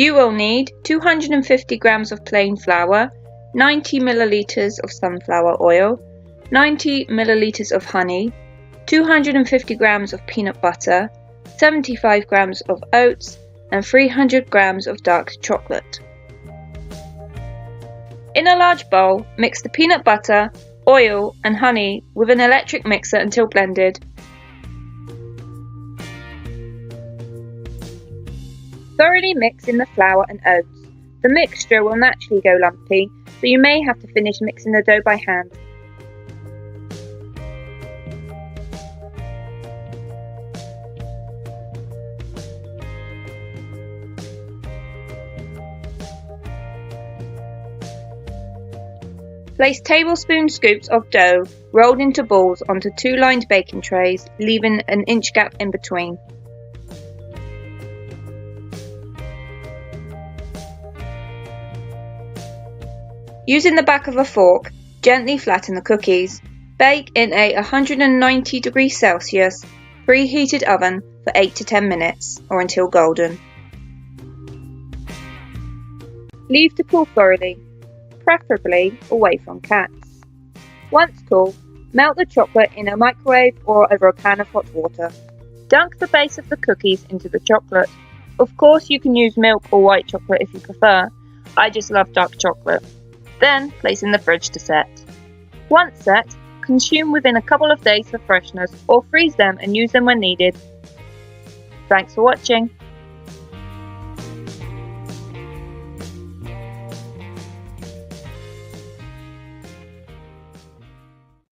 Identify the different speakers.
Speaker 1: You will need 250 grams of plain flour, 90 milliliters of sunflower oil, 90 milliliters of honey, 250 grams of peanut butter, 75 grams of oats, and 300 grams of dark chocolate. In a large bowl, mix the peanut butter, oil, and honey with an electric mixer until blended. Thoroughly mix in the flour and oats. The mixture will naturally go lumpy, so you may have to finish mixing the dough by hand. Place tablespoon scoops of dough rolled into balls onto 2 lined baking trays, leaving an inch gap in between. Using the back of a fork, gently flatten the cookies. Bake in a 190°C preheated oven for 8 to 10 minutes or until golden. Leave to cool thoroughly, preferably away from cats. Once cool, melt the chocolate in a microwave or over a pan of hot water. Dunk the base of the cookies into the chocolate. Of course, you can use milk or white chocolate if you prefer. I just love dark chocolate. Then place in the fridge to set. Once set, consume within a couple of days for freshness or freeze them and use them when needed. Thanks for watching.